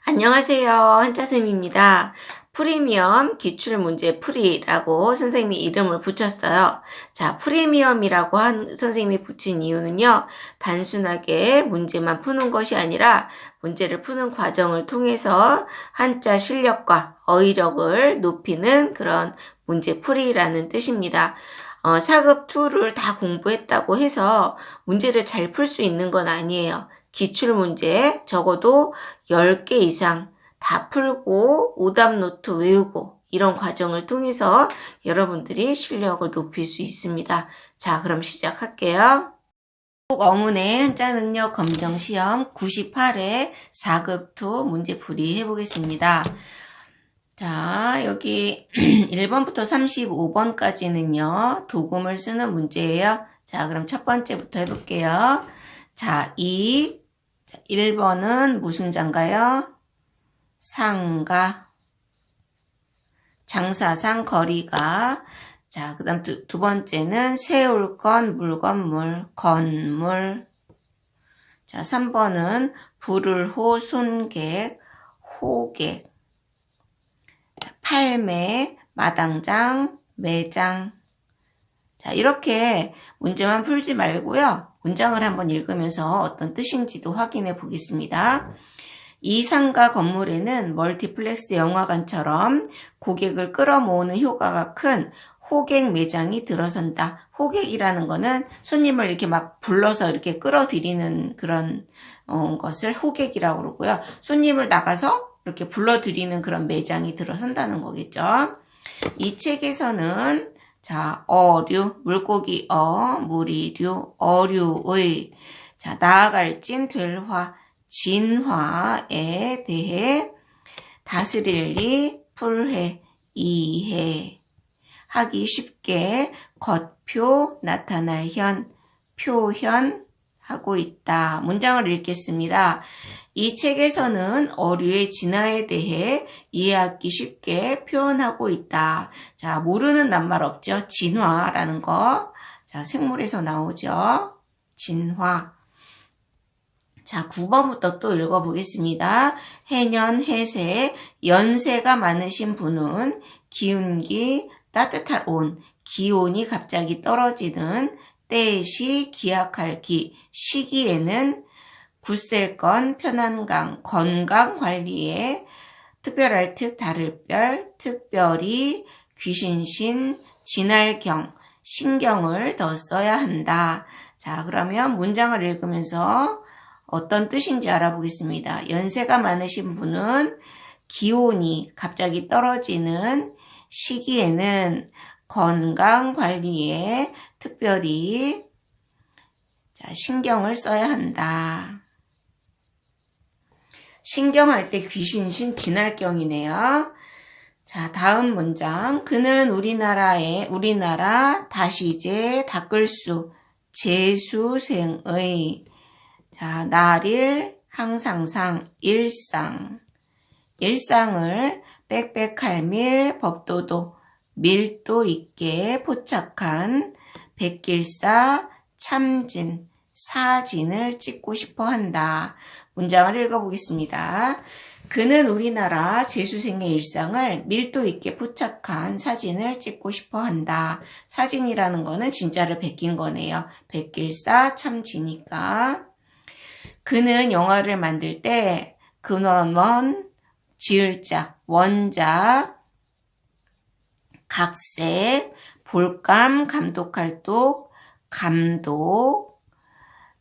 안녕하세요. 한자쌤입니다. 프리미엄 기출문제 풀이라고 선생님이 이름을 붙였어요. 자, 프리미엄이라고 선생님이 붙인 이유는요, 단순하게 문제만 푸는 것이 아니라 문제를 푸는 과정을 통해서 한자 실력과 어휘력을 높이는 그런 문제 풀이라는 뜻입니다. 4급 2를 다 공부했다고 해서 문제를 잘 풀 수 있는 건 아니에요. 기출문제 적어도 10개 이상 다 풀고 오답노트 외우고 이런 과정을 통해서 여러분들이 실력을 높일 수 있습니다. 자, 그럼 시작할게요. 어문의 한자 능력 검정 시험 98회 4급 2 문제풀이 해보겠습니다. 자, 여기 1번부터 35번까지는요, 도금을 쓰는 문제예요. 자, 그럼 첫 번째부터 해볼게요. 자, 1번은 무슨 자인가요? 상가. 장사상 거리가. 자, 그 다음 두 번째는 세울 건, 물건, 물, 건물. 자, 3번은 불을 호, 손객, 호객. 팔매, 마당장, 매장. 자, 이렇게 문제만 풀지 말고요. 문장을 한번 읽으면서 어떤 뜻인지도 확인해 보겠습니다. 이 상가 건물에는 멀티플렉스 영화관처럼 고객을 끌어모으는 효과가 큰 호객 매장이 들어선다. 호객이라는 거는 손님을 이렇게 막 불러서 이렇게 끌어들이는 그런 것을 호객이라고 그러고요. 손님을 나가서 이렇게 불러들이는 그런 매장이 들어선다는 거겠죠. 이 책에서는 자, 어류, 물고기 물이 류, 어류의 자, 나아갈진 될화, 진화에 대해 다스릴 리, 풀해, 이해 하기 쉽게 겉표, 나타날 현, 표현하고 있다. 문장을 읽겠습니다. 이 책에서는 어류의 진화에 대해 이해하기 쉽게 표현하고 있다. 자, 모르는 낱말 없죠? 진화라는 거. 자, 생물에서 나오죠? 진화. 자, 9번부터 또 읽어보겠습니다. 해년, 해세, 연세가 많으신 분은 기운기, 따뜻할 온, 기온이 갑자기 떨어지는 때시 기약할 기, 시기에는 굳셀 건, 편안강, 건강관리에 특별할 특, 다를 별, 특별히, 귀신신, 진할경, 신경을 더 써야 한다. 자, 그러면 문장을 읽으면서 어떤 뜻인지 알아보겠습니다. 연세가 많으신 분은 기온이 갑자기 떨어지는 시기에는 건강관리에 특별히 신경을 써야 한다. 신경할 때 귀신신 진할경이네요. 자, 다음 문장. 그는 우리나라 다시제 닦을수 재수생의 자, 날일 항상상 일상을 빽빽할밀 법도도 밀도 있게 포착한 백길사 참진 사진을 찍고 싶어 한다. 문장을 읽어보겠습니다. 그는 우리나라 재수생의 일상을 밀도 있게 포착한 사진을 찍고 싶어 한다. 사진이라는 거는 진짜를 베낀 거네요. 백길사 참지니까. 그는 영화를 만들 때 근원원, 지을작, 원작, 각색, 볼감, 감독할독, 감독,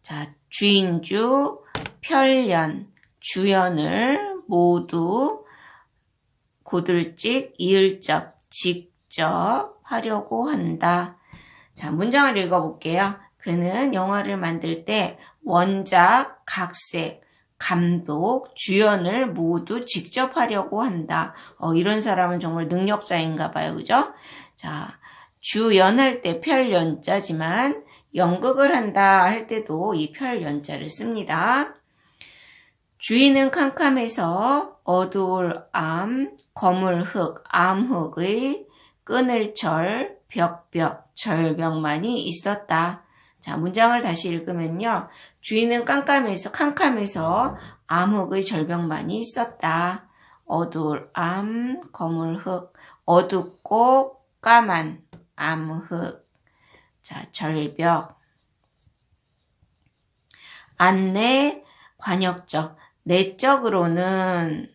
자, 주인주, 편련, 주연을 모두 고들찍, 이을접, 직접 하려고 한다. 자, 문장을 읽어볼게요. 그는 영화를 만들 때 원작, 각색, 감독, 주연을 모두 직접 하려고 한다. 이런 사람은 정말 능력자인가 봐요. 그죠? 자, 주연할 때 편연자지만 연극을 한다 할 때도 이 편연자를 씁니다. 주인은 캄캄해서 어두울 암, 거물 흙, 암흑의 끈을 철, 벽벽, 절벽만이 있었다. 자, 문장을 다시 읽으면요. 주인은 캄캄해서 암흑의 절벽만이 있었다. 어두울 암, 거물 흑, 어둡고 까만 암흑. 자, 절벽. 안내, 관역적. 내적으로는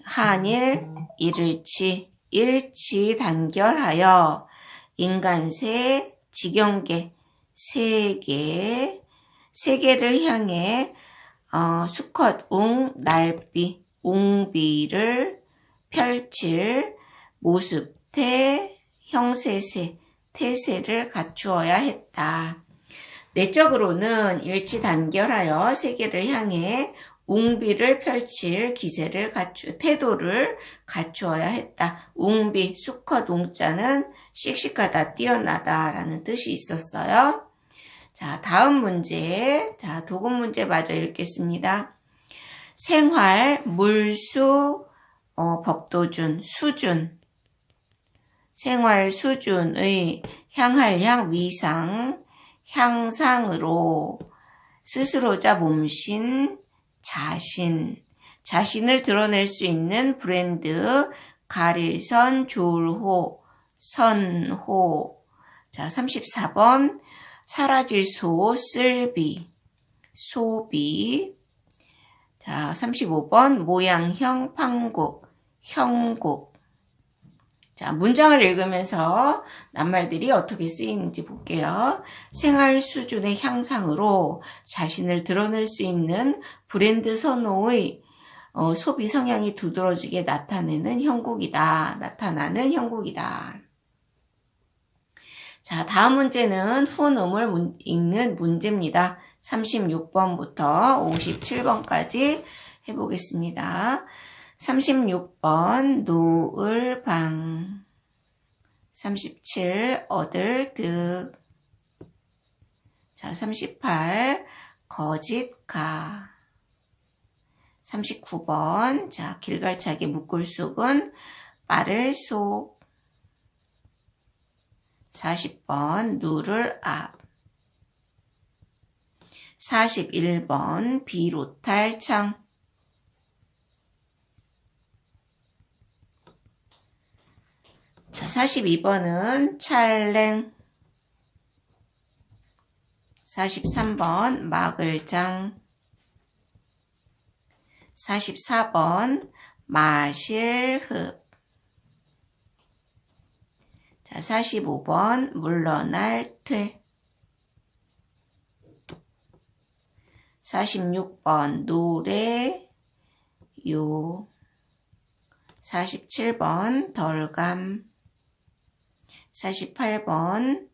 한일, 일일치, 일치 단결하여 인간세, 지경계, 세계를 향해 수컷 날비, 웅비를 펼칠 모습태, 형세세, 태세를 갖추어야 했다. 내적으로는 일치 단결하여 세계를 향해 웅비를 펼칠 태도를 갖추어야 했다. 웅비, 수컷 웅자는 씩씩하다, 뛰어나다 라는 뜻이 있었어요. 자, 다음 문제. 자, 도금 문제 마저 읽겠습니다. 생활, 물수, 법도준, 수준. 생활 수준의 향할 향, 위상, 향상으로 스스로자 몸신, 자신을 드러낼 수 있는 브랜드, 가릴선, 조울호, 선호. 자, 34번. 사라질 쓸비, 소비. 자, 35번. 모양형, 판국, 형국. 자, 문장을 읽으면서 낱말들이 어떻게 쓰이는지 볼게요. 생활 수준의 향상으로 자신을 드러낼 수 있는 브랜드 선호의 소비 성향이 두드러지게 나타나는 형국이다. 자, 다음 문제는 후음을 읽는 문제입니다. 36번부터 57번까지 해보겠습니다. 36번 노을방, 37 얻을 득. 자, 38 거짓가. 39번 자, 길갈차기 묶을 속은 빠를 속. 40번 누를 앞. 41번 비롯할 창. 자, 42번은 찰랭. 43번 막을장. 44번 마실흡. 자, 45번 물러날 퇴. 46번 노래 요. 47번 덜감. 48번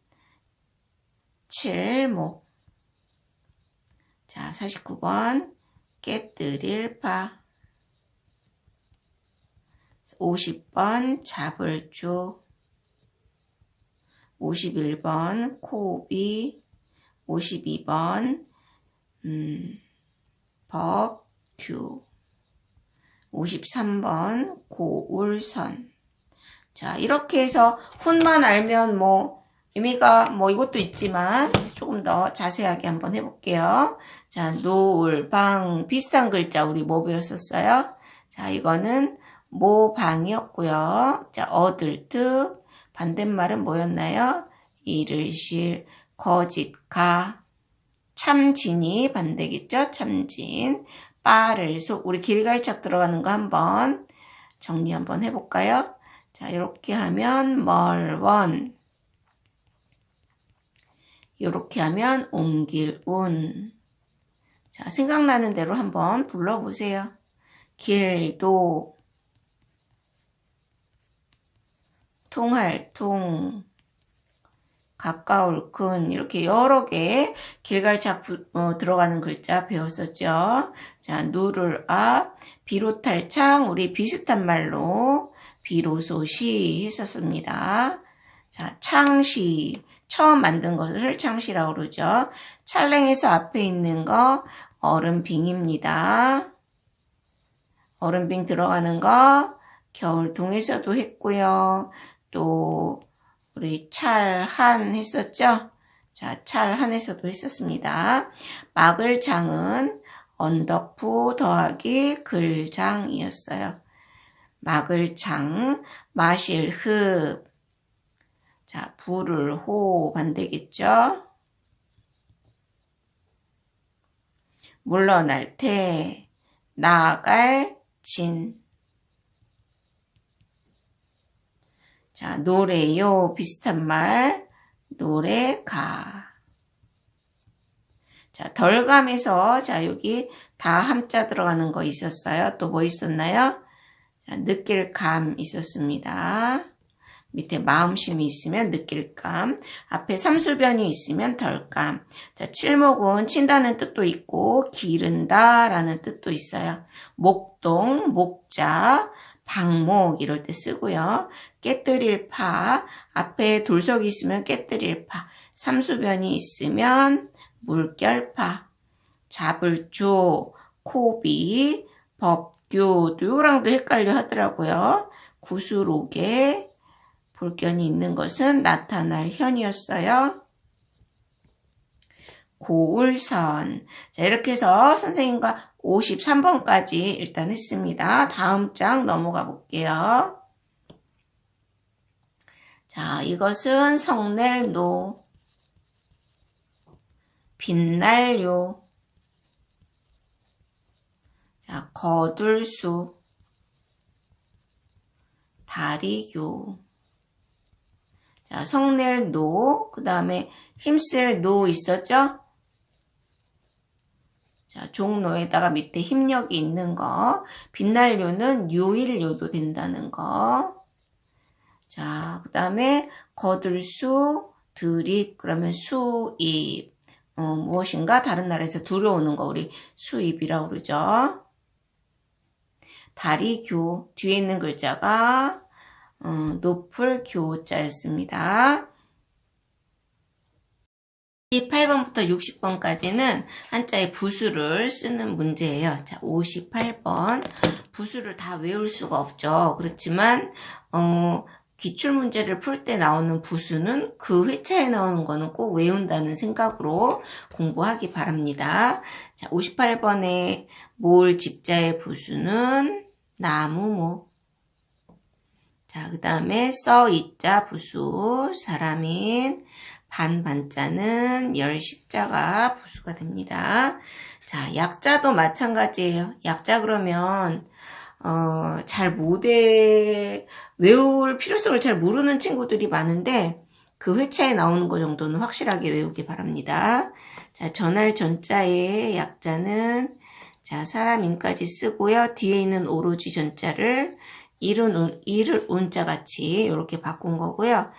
칠목. 자, 49번 깨뜨릴 파. 50번 잡을 쪽. 51번 코비. 52번 법규. 53번 고울선. 자, 이렇게 해서 훈만 알면 의미가 이것도 있지만 조금 더 자세하게 한번 해볼게요. 자, 노을, 방, 비슷한 글자 우리 뭐 배웠었어요? 자, 이거는 모방이었고요. 자, 얻을 득, 반대말은 뭐였나요? 이를실, 거짓, 가, 참진이 반대겠죠? 참진, 빠를 속. 우리 길갈착 들어가는 거 한번 정리 한번 해볼까요? 자, 이렇게 하면 멀원. 이렇게 하면 옮길 운. 자, 생각나는 대로 한번 불러보세요. 길도, 통할 통, 가까울 큰. 이렇게 여러 개 길갈착 들어가는 글자 배웠었죠. 자, 누를 앞, 비롯할 창. 우리 비슷한 말로 비로소시 했었습니다. 자, 창시. 처음 만든 것을 창시라고 그러죠. 찰랭에서 앞에 있는 거 얼음빙입니다. 얼음빙 들어가는 거 겨울동에서도 했고요. 또 우리 찰한 했었죠. 자, 찰한에서도 했었습니다. 막을 장은 언덕부 더하기 글장이었어요. 막을 창, 마실 흡. 자, 불을 호 반대겠죠? 물러날 테, 나갈 진. 자, 노래요. 비슷한 말. 노래가. 자, 덜감에서, 자, 여기 다 함자 들어가는 거 있었어요. 또 뭐 있었나요? 자, 느낄감 있었습니다. 밑에 마음심이 있으면 느낄감. 앞에 삼수변이 있으면 덜감. 자, 칠목은 친다는 뜻도 있고, 기른다 라는 뜻도 있어요. 목동, 목자, 방목 이럴 때 쓰고요. 깨뜨릴 파, 앞에 돌석이 있으면 깨뜨릴 파, 삼수변이 있으면 물결파, 잡을 조, 코비, 법규, 요랑도 헷갈려 하더라고요. 구수록에 볼견이 있는 것은 나타날 현이었어요. 고울선. 자, 이렇게 해서 선생님과 53번까지 일단 했습니다. 다음 장 넘어가 볼게요. 자, 이것은 성낼노, 빛날요, 자, 거둘수, 다리교. 자, 성낼 노, 그 다음에 힘쓸 노 있었죠? 자, 종로에다가 밑에 힘력이 있는 거. 빛날요는 요일요도 된다는 거. 자, 그 다음에 거둘수, 드립, 그러면 수입. 무엇인가 다른 나라에서 들어오는 거 우리 수입이라고 그러죠. 다리교, 뒤에 있는 글자가 높을 교자였습니다. 58번부터 60번까지는 한자의 부수를 쓰는 문제예요. 자, 58번. 부수를 다 외울 수가 없죠. 그렇지만 기출문제를 풀 때 나오는 부수는 그 회차에 나오는 거는 꼭 외운다는 생각으로 공부하기 바랍니다. 자, 58번에 몰 집자의 부수는 나무목. 자, 그 다음에 이자 부수, 사람인, 반자는 십자가 부수가 됩니다. 자, 약자도 마찬가지예요. 약자 그러면 잘 외울 필요성을 잘 모르는 친구들이 많은데 그 회차에 나오는 거 정도는 확실하게 외우기 바랍니다. 자, 전할 전자의 약자는 자, 사람인까지 쓰고요. 뒤에 있는 오로지 전자를 이를 운자 같이 이렇게 바꾼 거고요.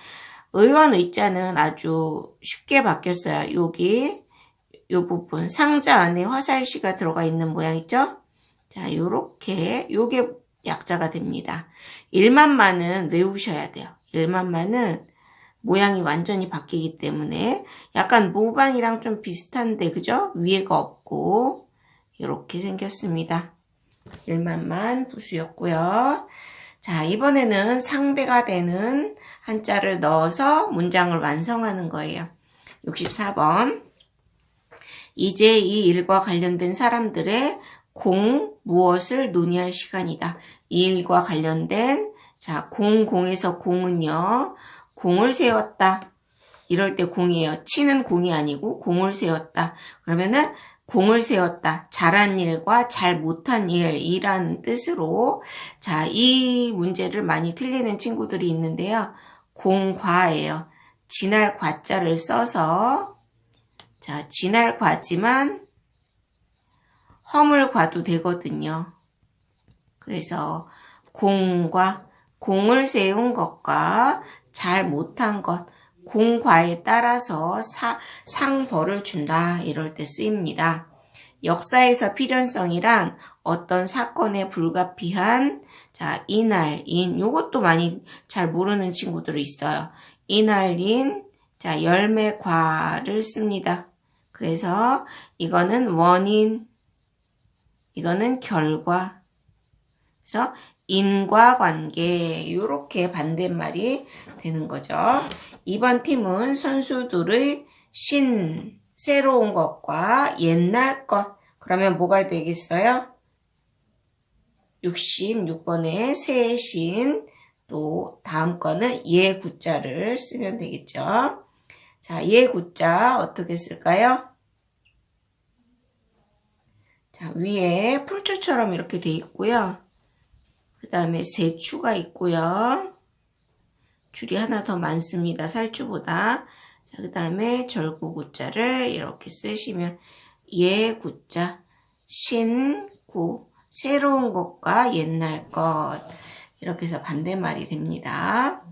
의원 의자는 아주 쉽게 바뀌었어요. 여기 요 부분 상자 안에 화살시가 들어가 있는 모양이죠. 자, 요렇게 요게 약자가 됩니다. 일만만은 외우셔야 돼요. 일만만은 모양이 완전히 바뀌기 때문에 약간 모방이랑 좀 비슷한데 그죠? 위에가 없고 이렇게 생겼습니다. 일만만 부수였고요. 자, 이번에는 상대가 되는 한자를 넣어서 문장을 완성하는 거예요. 64번. 이제 이 일과 관련된 사람들의 무엇을 논의할 시간이다. 이 일과 관련된, 자, 공에서 공은요, 공을 세웠다. 이럴 때 공이에요. 치는 공이 아니고 공을 세웠다. 그러면은 공을 세웠다. 잘한 일과 잘 못한 일이라는 뜻으로 자, 이 문제를 많이 틀리는 친구들이 있는데요. 공과예요. 진할 과자를 써서 자, 진할 과지만 허물과도 되거든요. 그래서 공을 세운 것과 잘 못한 것 공과에 따라서 상벌을 준다 이럴 때 쓰입니다. 역사에서 필연성이란 어떤 사건에 불가피한 자 인할인 요것도 많이 잘 모르는 친구들이 있어요. 인할인 자 열매과를 씁니다. 그래서 이거는 원인 이거는 결과 그래서 인과관계 이렇게 반대말이 되는 거죠. 이번 팀은 선수들의 새로운 것과 옛날 것 그러면 뭐가 되겠어요? 66번에 세신, 또 다음 거는 예구자를 쓰면 되겠죠. 자, 예구자 어떻게 쓸까요? 자, 위에 풀줄처럼 이렇게 돼 있고요. 그 다음에 세추가 있고요. 줄이 하나 더 많습니다. 살추보다. 자, 그 다음에 절구구자를 이렇게 쓰시면 예구자, 신구, 새로운 것과 옛날 것, 이렇게 해서 반대말이 됩니다.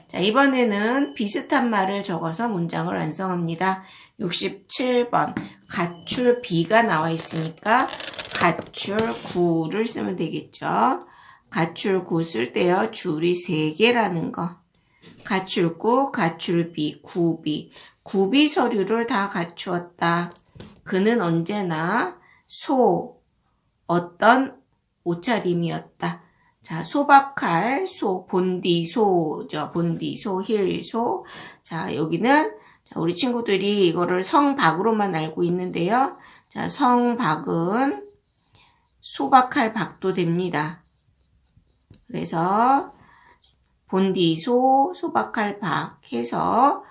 자, 이번에는 비슷한 말을 적어서 문장을 완성합니다. 67번 가출비가 나와 있으니까 가출구를 쓰면 되겠죠. 가출구 쓸 때요, 줄이 3개라는 거. 가출구, 가출비, 구비. 구비 서류를 다 갖추었다. 그는 언제나 어떤 옷차림이었다. 자, 소박할 소, 본디소죠. 본디소, 힐소. 자, 여기는 우리 친구들이 이거를 성박으로만 알고 있는데요. 자, 성박은 소박할 박도 됩니다. 그래서 본디소, 소박할 박 해서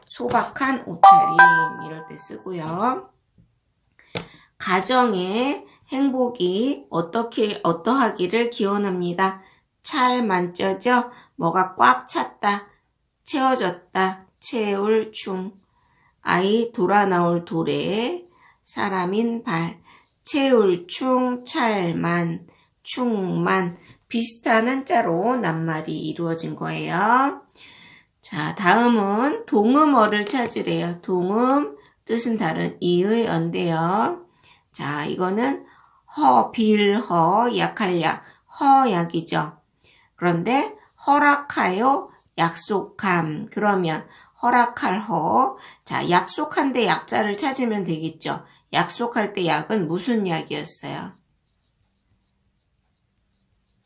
소박한 옷차림 이럴 때 쓰고요. 가정의 행복이 어떠하기를 기원합니다. 잘 만져져, 뭐가 꽉 찼다, 채워졌다, 채울 충. 아이 돌아 나올 도래, 사람인 발, 채울 충, 찰만, 충만. 비슷한 한자로 낱말이 이루어진 거예요. 자, 다음은 동음어를 찾으래요. 동음, 뜻은 다른 이의 언데요. 자, 이거는 빌허, 약할 약, 허약이죠. 그런데 허락하여, 약속함. 그러면 허락할 허. 자, 약속한데 약자를 찾으면 되겠죠. 약속할 때 약은 무슨 약이었어요?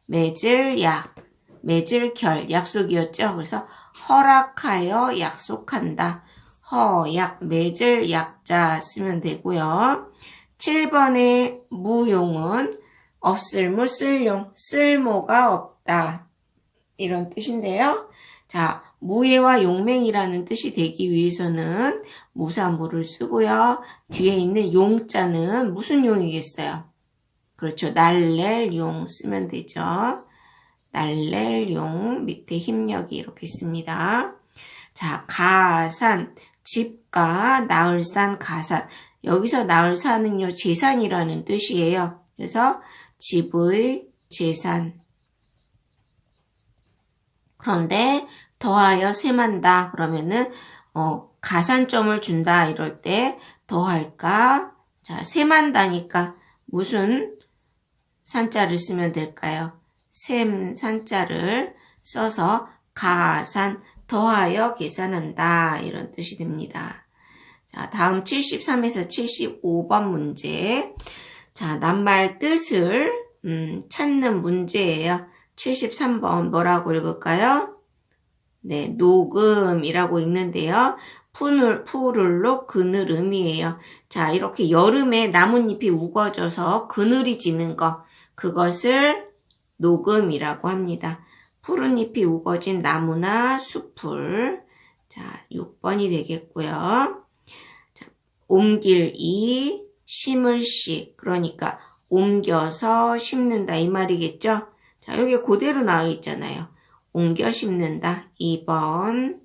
맺을 약, 맺을 결, 약속이었죠. 그래서 허락하여 약속한다. 허약, 맺을 약자 쓰면 되고요. 7번의 무용은 없을무, 쓸용, 쓸모가 없다. 이런 뜻인데요. 자, 무예와 용맹이라는 뜻이 되기 위해서는 무사무를 쓰고요. 뒤에 있는 용자는 무슨 용이겠어요? 그렇죠. 날랠 용 쓰면 되죠. 날랠 용, 밑에 힘력이 이렇게 있습니다. 자, 가산, 집가, 나을산, 가산. 여기서 나을산은요, 재산이라는 뜻이에요. 그래서 집의 재산. 그런데 더하여 셈한다. 그러면은 가산점을 준다. 이럴 때 더할까? 자, 셈한다니까 무슨 산자를 쓰면 될까요? 셈 산자를 써서 가산, 더하여 계산한다. 이런 뜻이 됩니다. 자, 다음 73에서 75번 문제. 자, 낱말 뜻을 찾는 문제예요. 73번 뭐라고 읽을까요? 네, 녹음이라고 읽는데요. 푸를로 그늘음이에요. 자, 이렇게 여름에 나뭇잎이 우거져서 그늘이 지는 거, 그것을 녹음이라고 합니다. 푸른 잎이 우거진 나무나 숲을. 자, 6번이 되겠고요. 자, 옮길 심을 시. 그러니까 옮겨서 심는다 이 말이겠죠? 자, 여기 그대로 나와 있잖아요. 옮겨 심는다. 2번.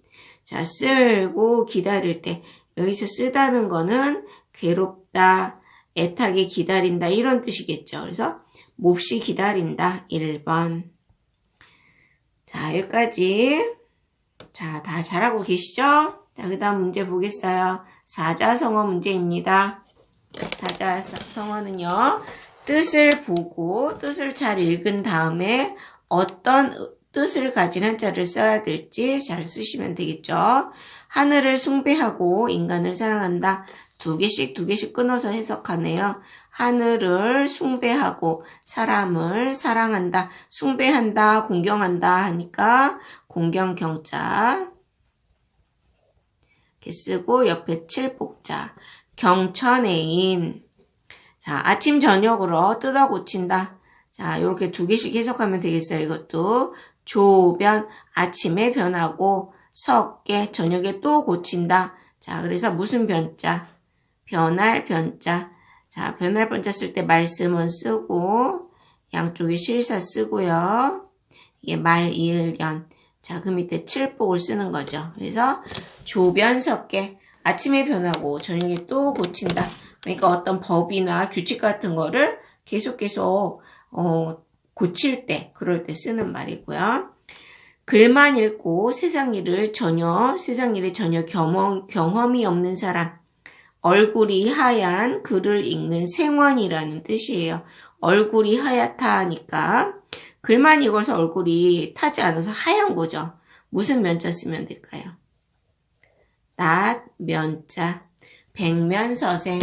자, 쓸고 기다릴 때 여기서 쓰다는 거는 괴롭다, 애타게 기다린다 이런 뜻이겠죠. 그래서 몹시 기다린다. 1번. 자, 여기까지. 자, 다 잘하고 계시죠? 자, 그 다음 문제 보겠어요. 사자성어 문제입니다. 사자성어는요, 뜻을 보고 뜻을 잘 읽은 다음에 어떤 뜻을 가진 한자를 써야 될지 잘 쓰시면 되겠죠. 하늘을 숭배하고 인간을 사랑한다. 두 개씩 끊어서 해석하네요. 하늘을 숭배하고 사람을 사랑한다. 숭배한다, 공경한다 하니까 공경경자 이렇게 쓰고 옆에 칠복자. 경천애인. 자, 아침 저녁으로 뜯어 고친다. 자, 요렇게 두 개씩 해석하면 되겠어요. 이것도 조변 아침에 변하고 섞게 저녁에 또 고친다. 자, 그래서 무슨 변자? 변할 변자. 자, 변할 변자 쓸 때 말씀은 쓰고 양쪽에 실사 쓰고요. 이게 말, 이을, 연. 자, 그 밑에 칠복을 쓰는 거죠. 그래서 조변 섞게 아침에 변하고 저녁에 또 고친다. 그러니까 어떤 법이나 규칙 같은 거를 계속 고칠 때, 그럴 때 쓰는 말이고요. 글만 읽고 세상 일에 전혀 경험이 없는 사람. 얼굴이 하얀 글을 읽는 생원이라는 뜻이에요. 얼굴이 하얗다 하니까 글만 읽어서 얼굴이 타지 않아서 하얀 거죠. 무슨 면자 쓰면 될까요? 낫, 면자, 백면서생.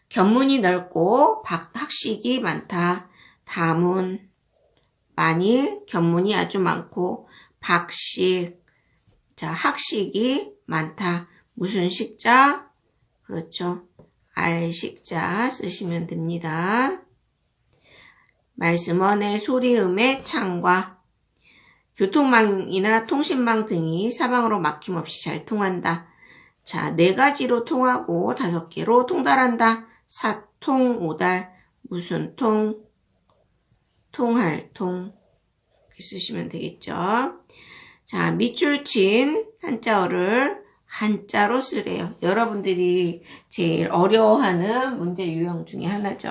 견문이 넓고 학식이 많다. 다문, 많이, 견문이 아주 많고 박식, 자, 학식이 많다. 무슨 식자? 그렇죠. 알식자 쓰시면 됩니다. 말씀원의 소리음의 창과 교통망이나 통신망 등이 사방으로 막힘없이 잘 통한다. 자, 4가지로 통하고 5개로 통달한다. 사통오달. 무슨 통? 통할 통. 이렇게 쓰시면 되겠죠. 자, 밑줄 친 한자어를 한자로 쓰래요. 여러분들이 제일 어려워하는 문제 유형 중에 하나죠.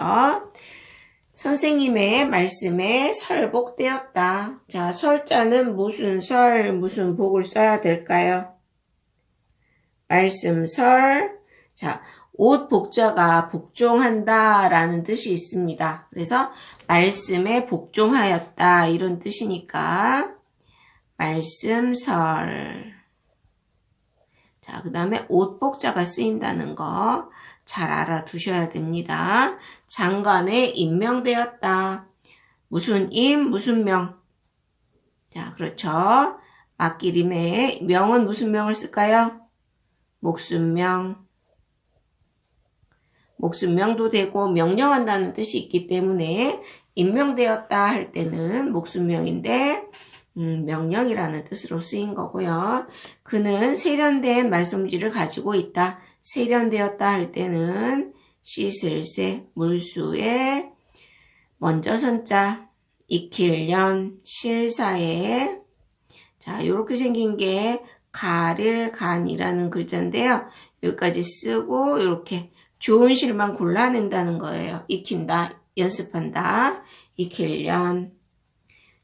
선생님의 말씀에 설복되었다. 자, 설자는 무슨 설, 무슨 복을 써야 될까요? 말씀설. 자, 옷 복자가 복종한다 라는 뜻이 있습니다. 그래서 말씀에 복종하였다 이런 뜻이니까 말씀설. 자, 그 다음에 옷 복자가 쓰인다는 거 잘 알아두셔야 됩니다. 장관에 임명되었다. 무슨 임, 무슨 명. 자, 그렇죠. 맡기림에 명은 무슨 명을 쓸까요? 목숨명. 목숨명도 되고 명령한다는 뜻이 있기 때문에 임명되었다 할 때는 목숨명인데 명령이라는 뜻으로 쓰인 거고요. 그는 세련된 말솜씨를 가지고 있다. 세련되었다 할 때는 씻을새, 물수에 먼저 선자, 익힐년, 실사에. 자, 요렇게 생긴 게 가릴 간이라는 글자인데요. 여기까지 쓰고 이렇게 좋은 실만 골라낸다는 거예요. 익힌다, 연습한다, 익힐년.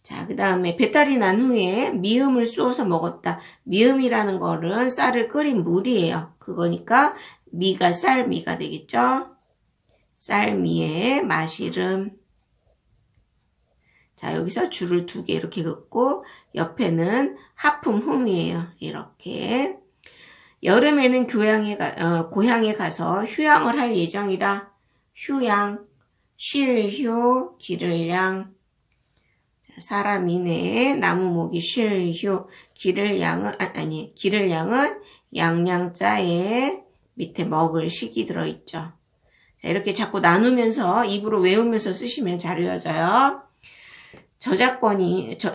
자, 그 다음에 배탈이 난 후에 미음을 쏘아서 먹었다. 미음이라는 거는 쌀을 끓인 물이에요. 그거니까 미가 쌀미가 되겠죠. 쌀미에 마시름. 자, 여기서 줄을 2개 이렇게 긋고 옆에는 하품 흠이에요. 이렇게. 여름에는 고향에 가서 휴양을 할 예정이다. 휴양, 쉴휴, 기를양. 사람이네. 나무목이 쉴휴. 기를양은 양양자에 밑에 먹을 식이 들어있죠. 자, 이렇게 자꾸 나누면서 입으로 외우면서 쓰시면 잘 외워져요.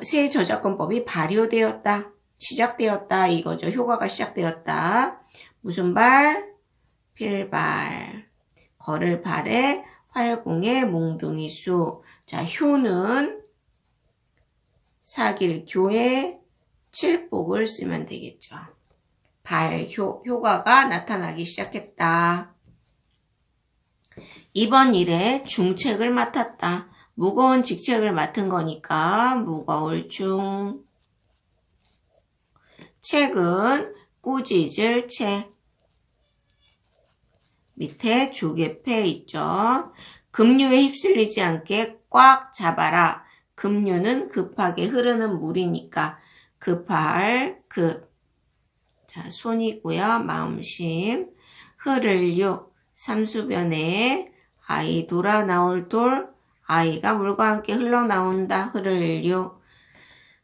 새 저작권법이 발효되었다. 시작되었다 이거죠. 효과가 시작되었다. 무슨 발? 필발. 걸을 발에 활궁에 몽둥이 수. 자, 효는 사길교에 칠복을 쓰면 되겠죠. 효과가 나타나기 시작했다. 이번 일에 중책을 맡았다. 무거운 직책을 맡은 거니까 무거울 중. 책은 꾸짖을 책. 밑에 조개패 있죠. 급류에 휩쓸리지 않게 꽉 잡아라. 급류는 급하게 흐르는 물이니까 급할 급. 자, 손이고요. 마음심. 흐를요. 삼수변에 아이 돌아 나올 돌. 아이가 물과 함께 흘러나온다. 흐를요.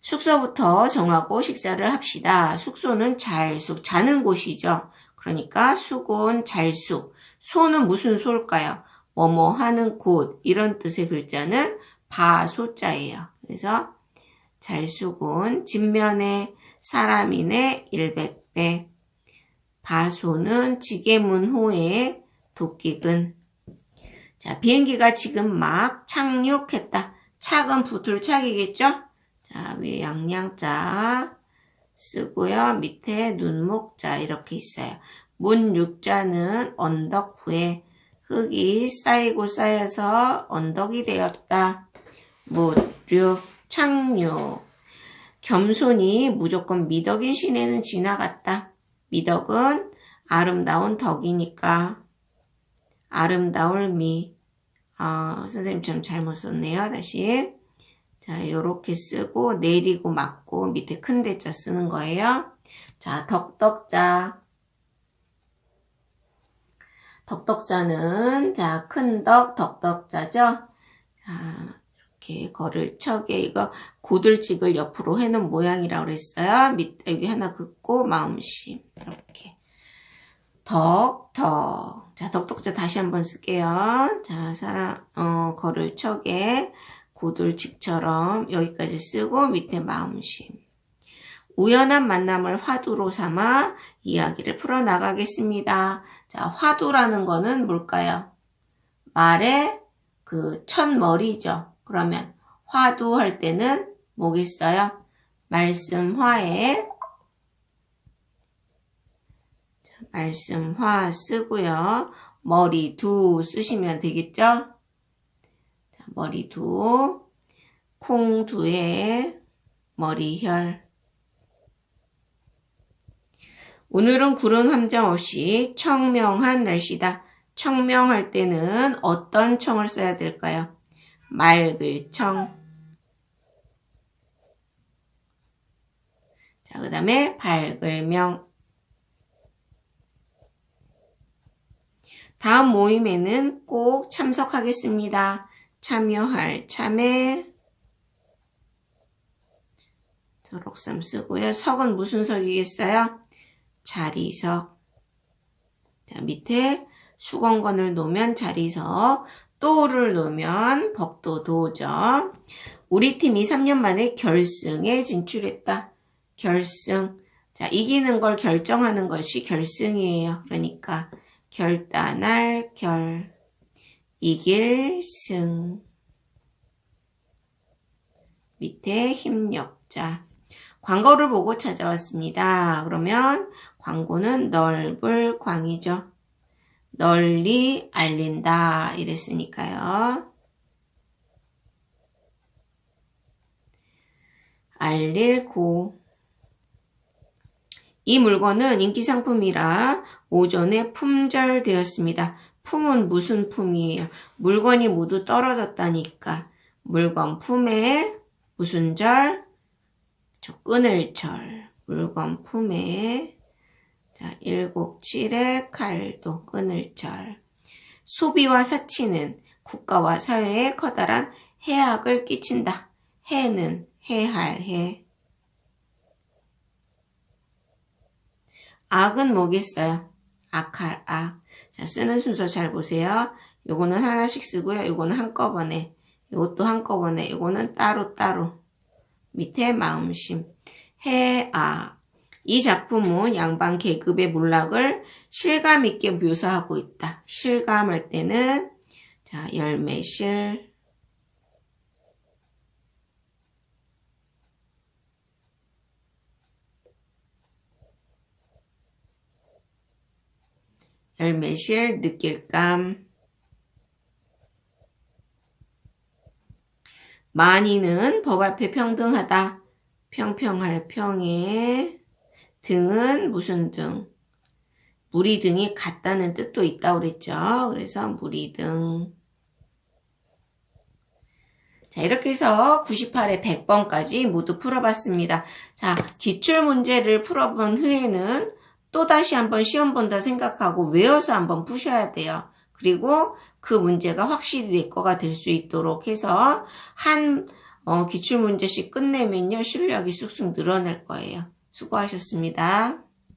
숙소부터 정하고 식사를 합시다. 숙소는 자는 곳이죠. 그러니까 수군, 잘수. 소는 무슨 소일까요? 뭐뭐 하는 곳, 이런 뜻의 글자는 바소자예요. 그래서 잘수군, 진면에 사람이네 일백배. 바소는 지게문호의 도끼근. 자, 비행기가 지금 막 착륙했다. 착은 부툴착이겠죠? 자, 위에 양양자 쓰고요. 밑에 눈목자 이렇게 있어요. 문육자는 언덕부에 흙이 쌓이고 쌓여서 언덕이 되었다. 무륙, 착륙. 겸손이 무조건 미덕인 시내는 지나갔다. 미덕은 아름다운 덕이니까 아름다울 미. 선생님처럼 잘못 썼네요. 다시. 자, 요렇게 쓰고 내리고 맞고 밑에 큰 대자 쓰는 거예요. 자, 덕덕자. 덕덕자는 자, 큰 덕, 덕덕자죠. 자, 이렇게 거를 척에 이거 고들직을 옆으로 해놓은 모양이라고 그랬어요. 밑에 여기 하나 긋고 마음심 이렇게. 덕덕. 자, 덕덕자 다시 한번 쓸게요. 자, 거를 척에 고들직처럼 여기까지 쓰고 밑에 마음심. 우연한 만남을 화두로 삼아 이야기를 풀어나가겠습니다. 자, 화두라는 거는 뭘까요? 말의 그 첫머리죠. 그러면 화두 할 때는 뭐겠어요? 말씀화에 말씀화 쓰고요. 머리두 쓰시면 되겠죠? 자, 머리두, 콩두에 머리혈. 오늘은 구름 함정 없이 청명한 날씨다. 청명할 때는 어떤 청을 써야 될까요? 맑을 청. 자, 그 다음에 밝을 명. 다음 모임에는 꼭 참석하겠습니다. 참여할 참에. 초록삼 쓰고요. 석은 무슨 석이겠어요? 자리석. 자, 밑에 수건건을 놓으면 자리석, 또를 놓으면 법도도죠. 우리 팀이 3년 만에 결승에 진출했다. 결승. 자, 이기는 걸 결정하는 것이 결승이에요. 그러니까 결단할 결, 이길 승. 밑에 힘력자. 광고를 보고 찾아왔습니다. 그러면 광고는 넓을 광이죠. 널리 알린다 이랬으니까요. 알릴 고. 이 물건은 인기 상품이라 오전에 품절되었습니다. 품은 무슨 품이에요? 물건이 모두 떨어졌다니까. 물건 품에 무슨 절? 끊을철. 물건 품에 자, 7/7의 칼도 끊을철. 소비와 사치는 국가와 사회에 커다란 해악을 끼친다. 해는 해할 해. 악은 뭐겠어요? 악할 악. 자, 쓰는 순서 잘 보세요. 요거는 하나씩 쓰고요. 요거는 한꺼번에. 요것도 한꺼번에. 요거는 따로따로. 밑에 마음심. 해악. 이 작품은 양반 계급의 몰락을 실감 있게 묘사하고 있다. 실감할 때는 자, 열매실. 열매실 느낄감. 만인은 법 앞에 평등하다. 평평할 평에 등은 무슨 등? 무리등이 같다는 뜻도 있다고 그랬죠. 그래서 무리등. 자, 이렇게 해서 98에 100번까지 모두 풀어봤습니다. 자, 기출문제를 풀어본 후에는 또다시 한번 시험 본다 생각하고 외워서 한번 푸셔야 돼요. 그리고 그 문제가 확실히 내 거가 될 수 있도록 해서 한 기출문제씩 끝내면요. 실력이 쑥쑥 늘어날 거예요. 수고하셨습니다.